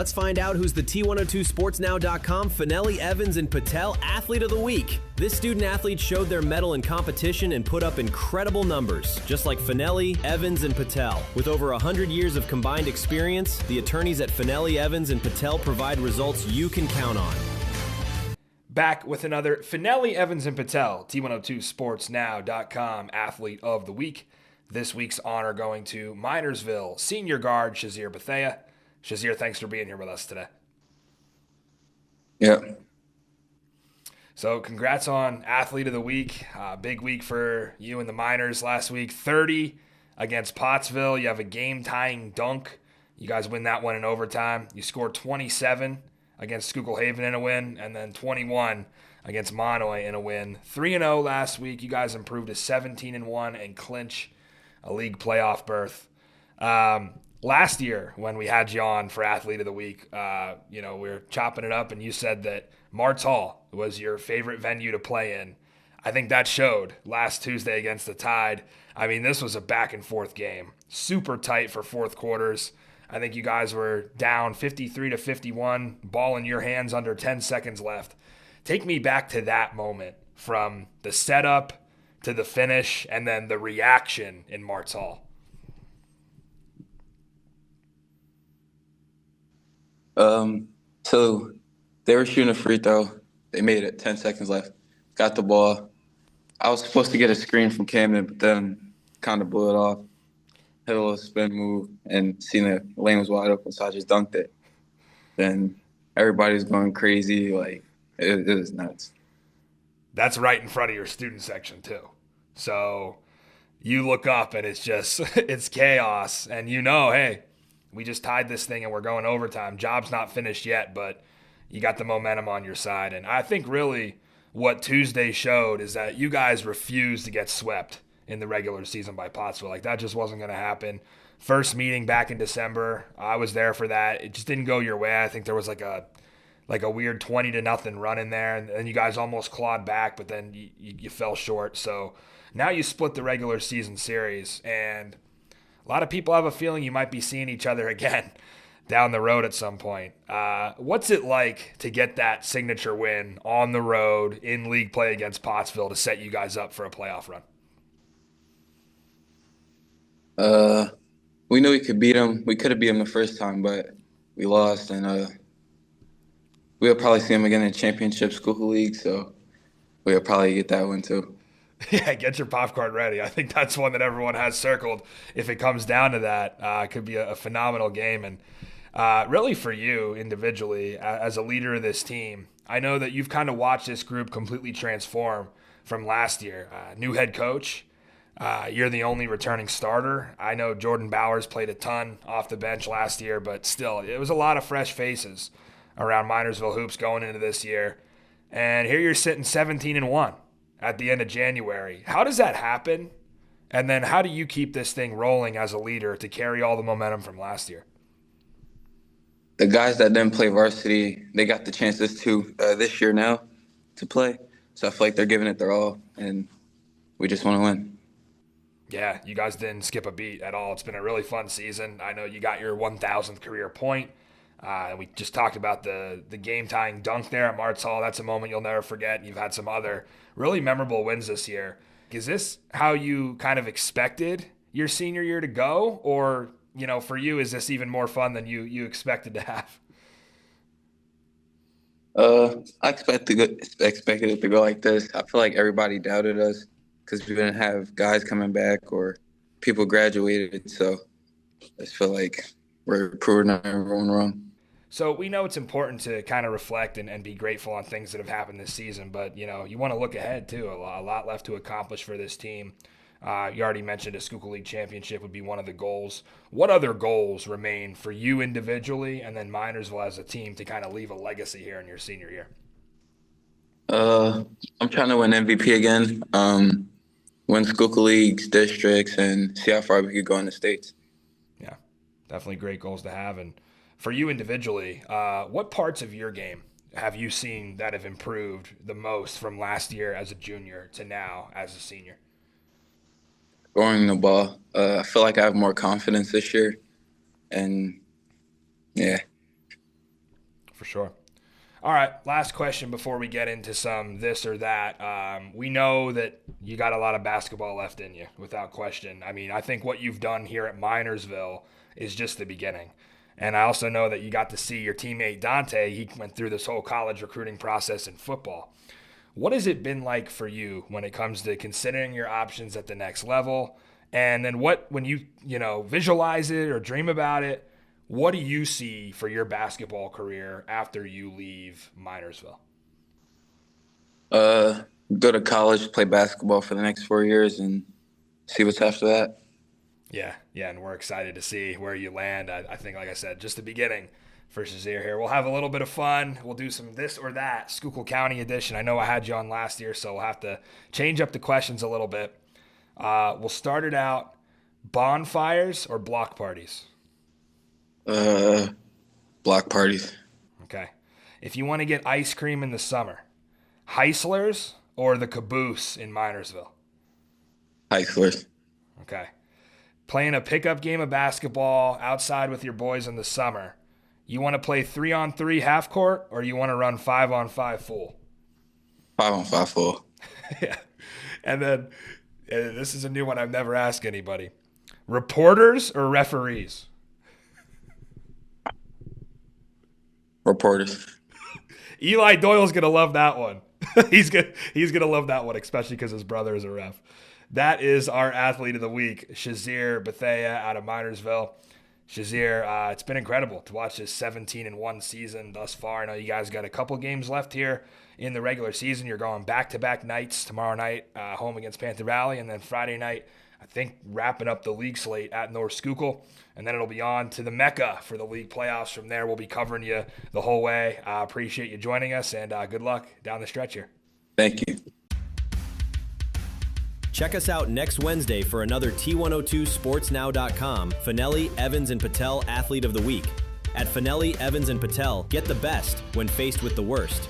Let's find out who's the T102sportsnow.com Fanelli, Evans, and Patel Athlete of the Week. This student-athlete showed their mettle in competition and put up incredible numbers, just like Fanelli, Evans, and Patel. With over 100 years of combined experience, the attorneys at Fanelli, Evans, and Patel provide results you can count on. Back with another Fanelli, Evans, and Patel, T102sportsnow.com Athlete of the Week. This week's honor going to Minersville senior guard Shazier Bethea. Shazier, thanks for being here with us today. Yeah. So congrats on Athlete of the Week. Big week for you and the Miners last week. 30 against Pottsville. You have a game-tying dunk. You guys win that one in overtime. You scored 27 against Schuylkill Haven in a win, and then 21 against Mahanoy in a win. 3-0 last week. You guys improved to 17-1 and clinch a league playoff berth. Last year, when we had you on for Athlete of the Week, we were chopping it up, and you said that Martz Hall was your favorite venue to play in. I think that showed last Tuesday against the Tide. I mean, this was a back-and-forth game. Super tight for fourth quarters. I think you guys were down 53-51, ball in your hands under 10 seconds left. Take me back to that moment, from the setup to the finish, and then the reaction in Martz Hall. So they were shooting a free throw. They made it 10 seconds left. Got the ball. I was supposed to get a screen from Camden, but then kind of blew it off. Hit a little spin move and seen the lane was wide open, so I just dunked it. Then everybody's going crazy. Like, it was nuts. That's right in front of your student section, too. So you look up and it's just, it's chaos. And hey, we just tied this thing and we're going overtime. Job's not finished yet, but you got the momentum on your side. And I think really what Tuesday showed is that you guys refused to get swept in the regular season by Pottsville. Like, that just wasn't going to happen. First meeting back in December, I was there for that. It just didn't go your way. I think there was like a weird 20-0 run in there, and you guys almost clawed back, but then you fell short. So now you split the regular season series, and a lot of people have a feeling you might be seeing each other again down the road at some point. What's it like to get that signature win on the road in league play against Pottsville to set you guys up for a playoff run? We knew we could beat them. We could have beat them the first time, but we lost, and we'll probably see them again in the championship Schuylkill League, so we'll probably get that one too. Yeah, get your popcorn ready. I think that's one that everyone has circled. If it comes down to that, it could be a phenomenal game. And really for you individually, as a leader of this team, I know that you've kind of watched this group completely transform from last year. New head coach. You're the only returning starter. I know Jordan Bowers played a ton off the bench last year, but still, it was a lot of fresh faces around Minersville hoops going into this year. And here you're sitting 17-1 at the end of January. How does that happen? And then how do you keep this thing rolling as a leader to carry all the momentum from last year? The guys that didn't play varsity, they got the chances to this year now to play. So I feel like they're giving it their all, and we just want to win. Yeah, you guys didn't skip a beat at all. It's been a really fun season. I know you got your 1,000th career point. And we just talked about the game-tying dunk there at Martz Hall. That's a moment you'll never forget. And you've had some other really memorable wins this year. Is this how you kind of expected your senior year to go? Or, for you, is this even more fun than you expected to have? I expected it to go like this. I feel like everybody doubted us because we didn't have guys coming back or people graduated. So I just feel like we're proving everyone wrong. So we know it's important to kind of reflect and be grateful on things that have happened this season, but, you want to look ahead, too. A lot left to accomplish for this team. You already mentioned a Schuylkill League championship would be one of the goals. What other goals remain for you individually and then Minersville as a team to kind of leave a legacy here in your senior year? I'm trying to win MVP again, win Schuylkill Leagues, districts, and see how far we could go in the States. Yeah, definitely great goals to have. And for you individually, what parts of your game have you seen that have improved the most from last year as a junior to now as a senior? Scoring the ball. I feel like I have more confidence this year. And, yeah. sure. All right, last question before we get into some this or that. We know that you got a lot of basketball left in you, without question. I mean, I think what you've done here at Minersville is just the beginning. And I also know that you got to see your teammate Dante. He went through this whole college recruiting process in football. What has it been like for you when it comes to considering your options at the next level? And then when you visualize it or dream about it, what do you see for your basketball career after you leave Minersville? Go to college, play basketball for the next 4 years, and see what's after that. Yeah, and we're excited to see where you land. I think, like I said, just the beginning for Shazier here. We'll have a little bit of fun. We'll do some this or that, Schuylkill County edition. I know I had you on last year, so we'll have to change up the questions a little bit. We'll start it out, bonfires or block parties? Block parties. Okay. If you want to get ice cream in the summer, Heisler's or the Caboose in Minersville? Heislers. Okay. Playing a pickup game of basketball outside with your boys in the summer, you want to play 3-on-3 half court or you want to run 5-on-5 full? 5-on-5 full. Yeah. And then this is a new one I've never asked anybody. Reporters or referees? Reporters. Eli Doyle's going to love that one. He's gonna love that one, especially because his brother is a ref. That is our athlete of the week, Shazier Bethea out of Minersville. Shazier, it's been incredible to watch this 17-1 season thus far. I know you guys got a couple games left here in the regular season. You're going back-to-back nights tomorrow night, home against Panther Valley, and then Friday night, I think, wrapping up the league slate at North Schuylkill. And then it'll be on to the Mecca for the league playoffs. From there, we'll be covering you the whole way. I appreciate you joining us, and good luck down the stretch here. Thank you. Check us out next Wednesday for another T102sportsnow.com Fanelli, Evans, and Patel Athlete of the Week. At Fanelli, Evans, and Patel, get the best when faced with the worst.